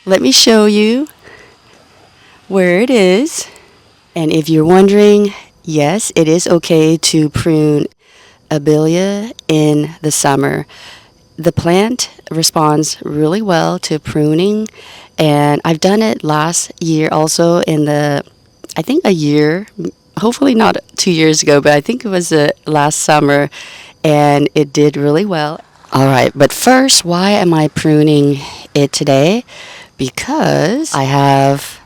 let me show you where it is. And if you're wondering, yes, it is okay to prune Abelia in the summer. The plant responds really well to pruning, and I've done it last year also I think a year, hopefully not 2 years ago, but I think it was last summer, and it did really well. All right, but first, why am I pruning it today? Because I have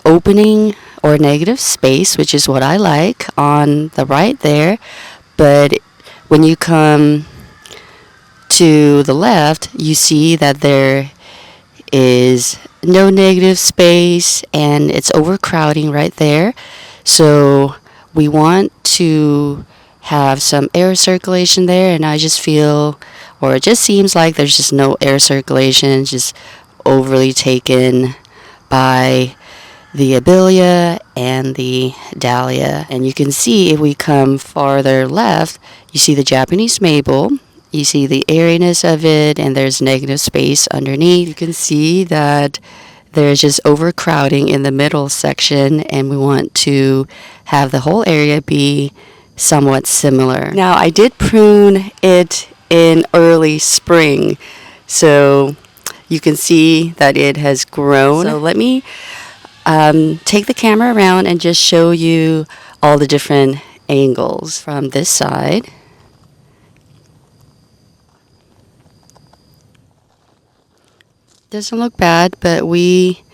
opening or negative space, which is what I like, on the right there, but when you come to the left, you see that there is no negative space and it's overcrowding right there. So we want to have some air circulation there, and I just feel, or it just seems like there's just no air circulation, just overly taken by the Abelia and the Dahlia. And you can see, if we come farther left, you see the Japanese maple. You see the airiness of it, and there's negative space underneath. You can see that there's just overcrowding in the middle section, and we want to have the whole area be somewhat similar. Now, I did prune it in early spring, so you can see that it has grown. So let me take the camera around and just show you all the different angles from this side. Doesn't look bad, but we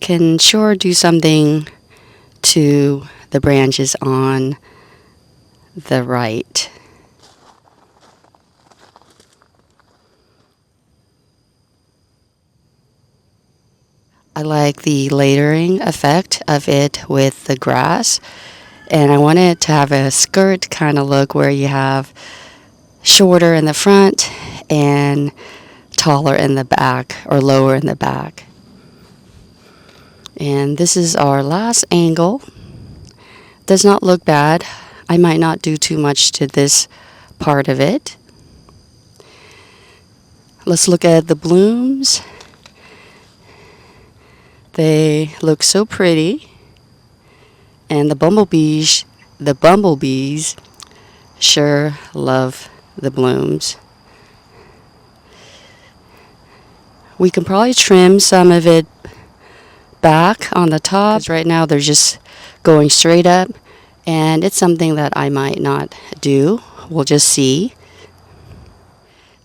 can sure do something to the branches on the right. I like the layering effect of it with the grass, and I want it to have a skirt kind of look where you have shorter in the front and taller in the back, or lower in the back. And this is our last angle. Does not look bad. I might not do too much to this part of it. Let's look at the blooms. They look so pretty. And the bumblebees sure love the blooms. We can probably trim some of it back on the top, because right now they're just going straight up, and it's something that I might not do. We'll just see.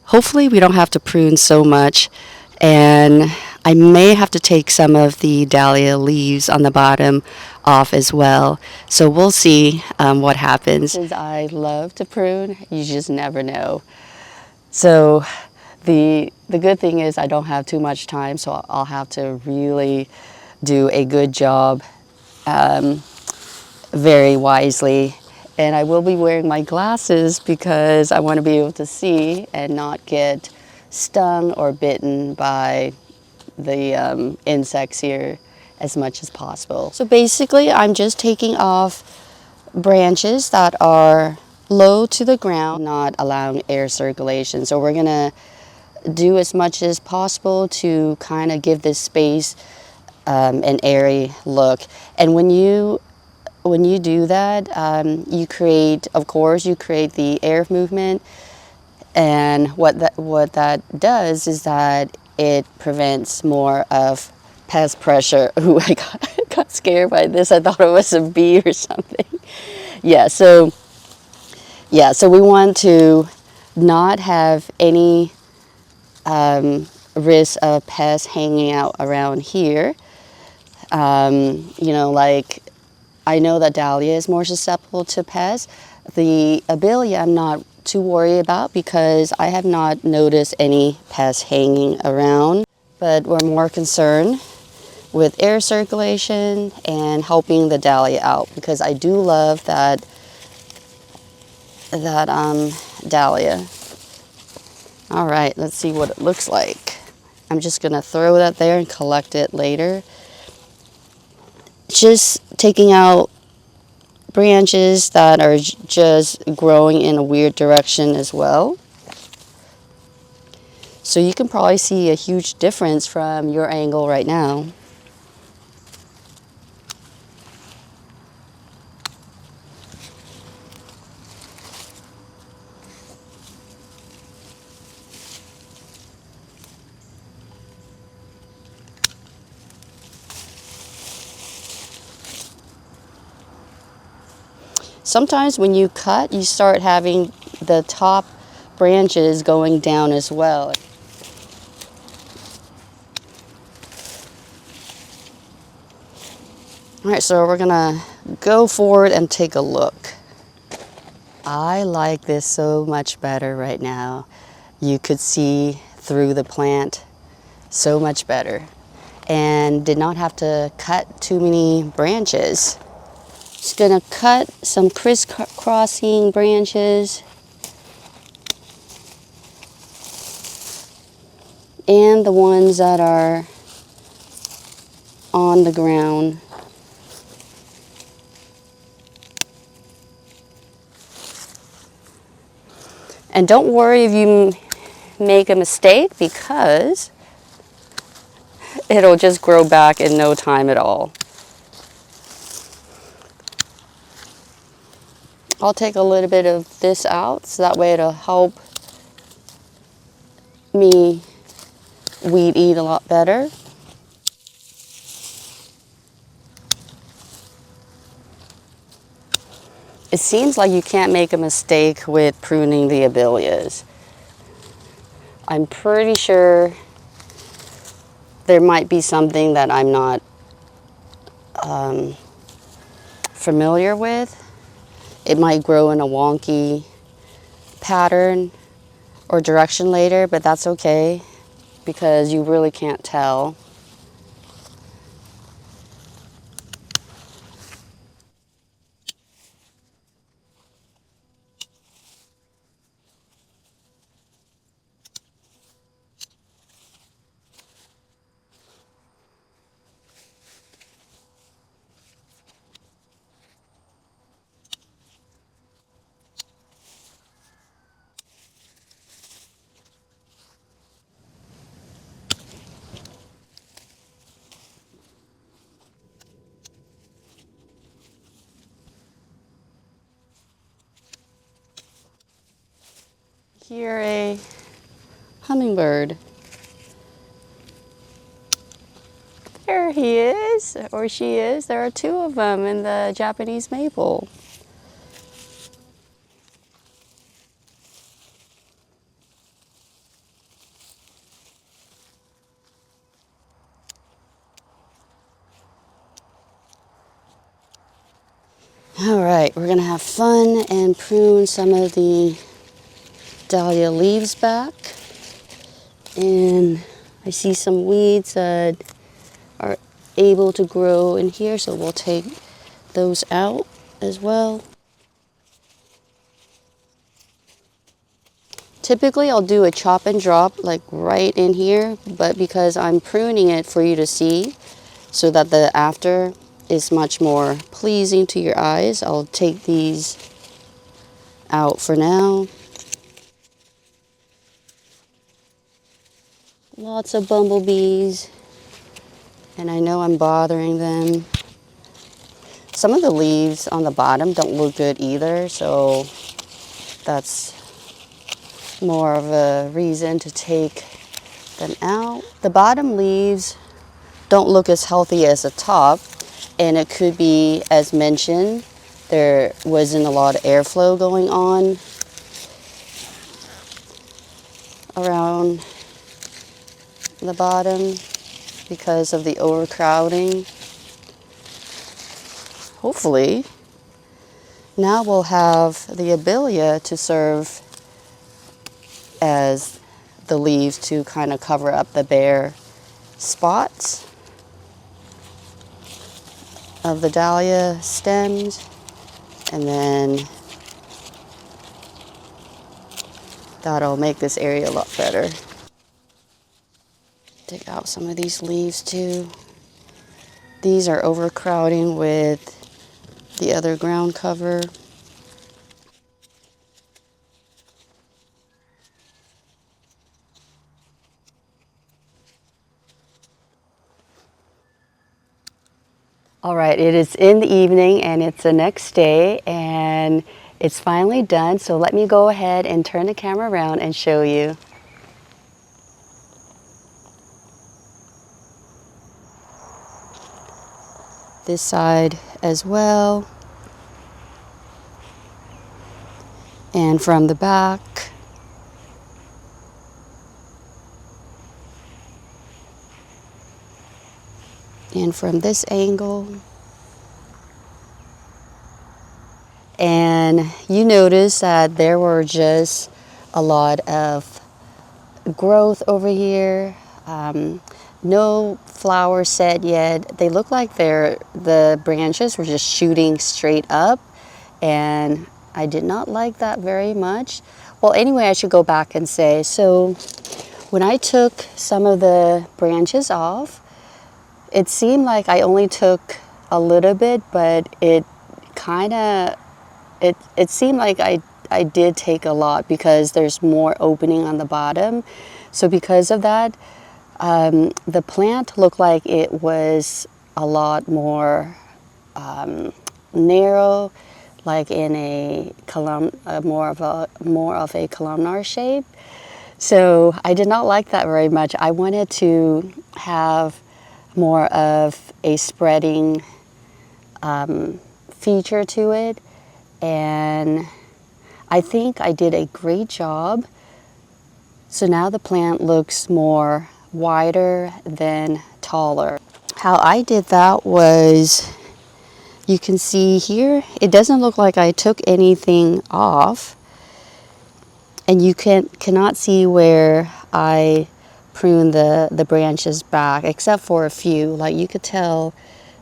Hopefully we don't have to prune so much, and I may have to take some of the dahlia leaves on the bottom off as well. So we'll see what happens. Since I love to prune, you just never know. So the good thing is I don't have too much time, so I'll have to really do a good job very wisely. And I will be wearing my glasses because I want to be able to see and not get stung or bitten by the insects here as much as possible. So basically I'm just taking off branches that are low to the ground, not allowing air circulation. So we're gonna do as much as possible to kind of give this space an airy look. And when you do that, you create, of course, you create the air movement, and what that does is that it prevents more of pest pressure. Ooh, I got scared by this. I thought it was a bee or something. So we want to not have any risk of pests hanging out around here. Like, I know that Dahlia is more susceptible to pests. The Abelia I'm not too worried about because I have not noticed any pests hanging around, but we're more concerned with air circulation and helping the Dahlia out, because I do love that Dahlia. All right, let's see what it looks like. I'm just gonna throw that there and collect it later. Just taking out branches that are just growing in a weird direction as well. So you can probably see a huge difference from your angle right now. Sometimes when you cut, you start having the top branches going down as well. All right, so we're gonna go forward and take a look. I like this so much better right now. You could see through the plant so much better and did not have to cut too many branches. Just gonna cut some crisscrossing branches and the ones that are on the ground. And don't worry if you make a mistake, because it'll just grow back in no time at all. I'll take a little bit of this out so that way it'll help me weed eat a lot better. It seems like you can't make a mistake with pruning the abelias. I'm pretty sure there might be something that I'm not familiar with. It might grow in a wonky pattern or direction later, but that's okay because you really can't tell. Here, a hummingbird. There he is, or she is. There are two of them in the Japanese maple. All right, we're gonna have fun and prune some of the dahlia leaves back. And I see some weeds that are able to grow in here, so we'll take those out as well. Typically I'll do a chop and drop like right in here, but because I'm pruning it for you to see so that the after is much more pleasing to your eyes, I'll take these out for now. Lots of bumblebees, and I know I'm bothering them. Some of the leaves on the bottom don't look good either, so that's more of a reason to take them out. The bottom leaves don't look as healthy as the top, and it could be, as mentioned, there wasn't a lot of airflow going on around the bottom because of the overcrowding. Hopefully, now we'll have the Abelia to serve as the leaves to kind of cover up the bare spots of the dahlia stems, and then that'll make this area a lot better. Take out some of these leaves too. These are overcrowding with the other ground cover. All right, it is in the evening and it's the next day and it's finally done. So let me go ahead and turn the camera around and show you. This side as well. And from the back. And from this angle. And you notice that there were just a lot of growth over here. No flowers set yet. They look like the branches were just shooting straight up, and I did not like that very much. Well, anyway, I should go back and say, so when I took some of the branches off, it seemed like I only took a little bit, but it seemed like I did take a lot because there's more opening on the bottom. So because of that, the plant looked like it was a lot more narrow, like in a more of a columnar shape. So I did not like that very much. I wanted to have more of a spreading feature to it, and I think I did a great job. So now the plant looks more wider than taller. How I did that was, you can see here, it doesn't look like I took anything off, and you cannot see where I pruned the branches back, except for a few. Like you could tell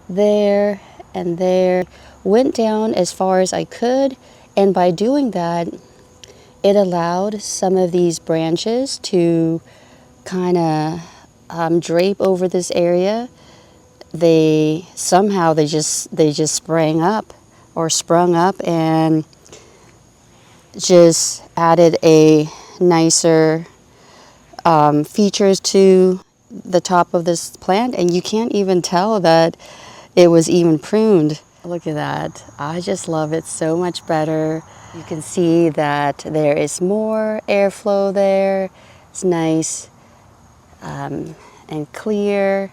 there and there. Went down as far as I could, and by doing that, it allowed some of these branches to kind of drape over this area. They just sprang up or sprung up and just added a nicer features to the top of this plant, and you can't even tell that it was even pruned. Look at that. I just love it so much better. You can see that there is more airflow there. It's nice and clear.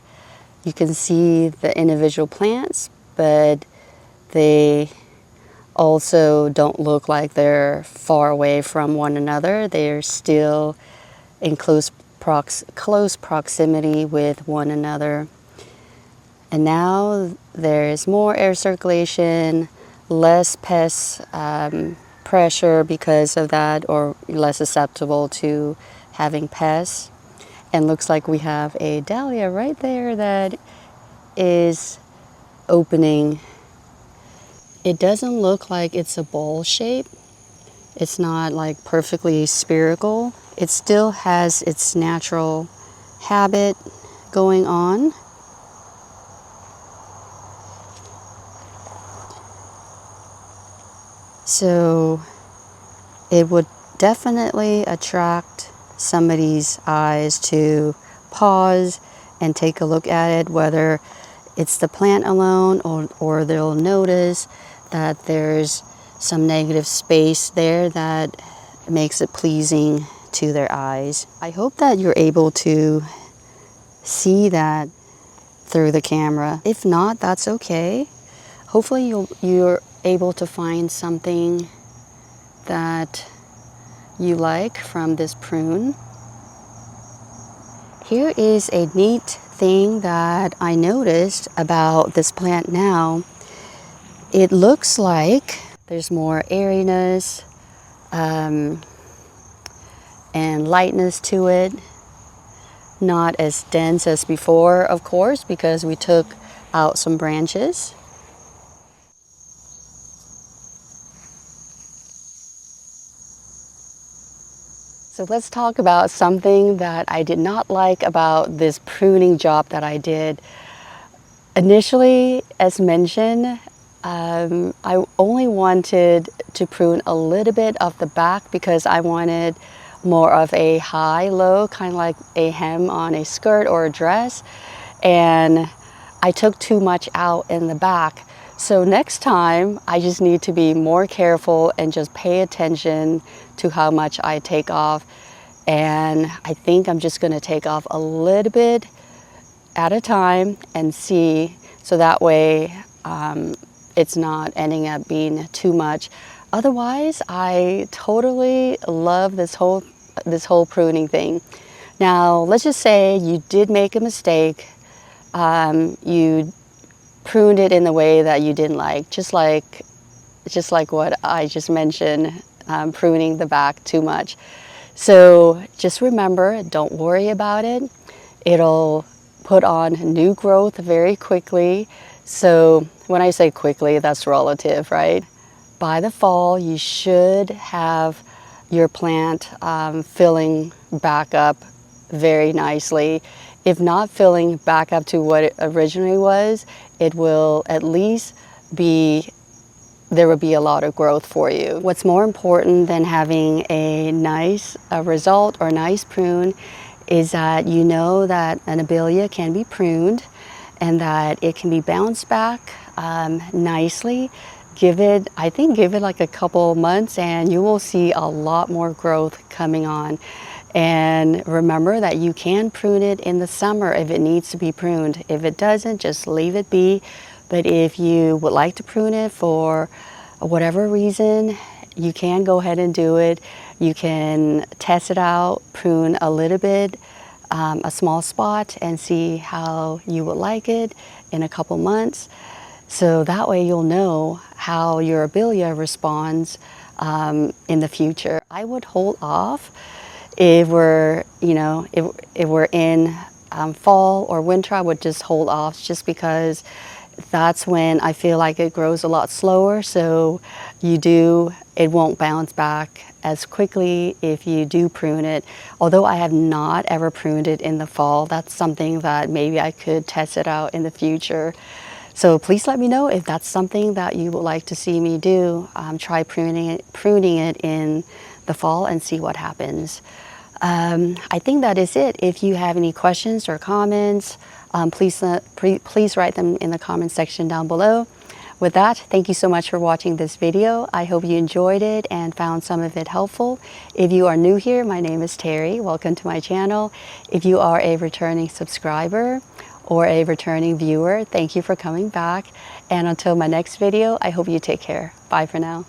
You can see the individual plants, but they also don't look like they're far away from one another. They're still in close proximity with one another. And now there is more air circulation, less pest pressure because of that, or less susceptible to having pests. And looks like we have a dahlia right there that is opening. It doesn't look like it's a bowl shape. It's not like perfectly spherical. It still has its natural habit going on. So it would definitely attract somebody's eyes to pause and take a look at it, whether it's the plant alone or they'll notice that there's some negative space there that makes it pleasing to their eyes. I hope that you're able to see that through the camera. If not, that's okay. Hopefully you're able to find something that you like from this prune. Here is a neat thing that I noticed about this plant now. It looks like there's more airiness and lightness to it. Not as dense as before, of course, because we took out some branches. So let's talk about something that I did not like about this pruning job that I did. Initially, as mentioned, I only wanted to prune a little bit of the back because I wanted more of a high-low, kind of like a hem on a skirt or a dress. And I took too much out in the back. So next time I just need to be more careful and just pay attention to how much I take off. And I think I'm just going to take off a little bit at a time and see, so that way it's not ending up being too much. Otherwise, I totally love this whole pruning thing. Now, let's just say you did make a mistake. You pruned it in the way that you didn't like, just like what I just mentioned, pruning the back too much. So just remember, don't worry about it. It'll put on new growth very quickly. So when I say quickly, that's relative, right? By the fall, you should have your plant filling back up very nicely. If not filling back up to what it originally was, it will at least be, there will be a lot of growth for you. What's more important than having a nice result or nice prune is that you know that an Abelia can be pruned and that it can be bounced back nicely. I think give it like a couple months and you will see a lot more growth coming on. And remember that you can prune it in the summer if it needs to be pruned. If it doesn't, just leave it be. But if you would like to prune it for whatever reason, you can go ahead and do it. You can test it out, prune a little bit, a small spot, and see how you would like it in a couple months. So that way you'll know how your Abelia responds in the future. I would hold off if we're, if we're in fall or winter. I would just hold off, just because that's when I feel like it grows a lot slower. So it won't bounce back as quickly if you do prune it. Although I have not ever pruned it in the fall, that's something that maybe I could test it out in the future. So please let me know if that's something that you would like to see me do. Try pruning it in the fall and see what happens. I think that is it. If you have any questions or comments, please write them in the comment section down below. With that, thank you so much for watching this video. I hope you enjoyed it and found some of it helpful. If you are new here, my name is Terry. Welcome to my channel. If you are a returning subscriber or a returning viewer, thank you for coming back. And until my next video, I hope you take care. Bye for now.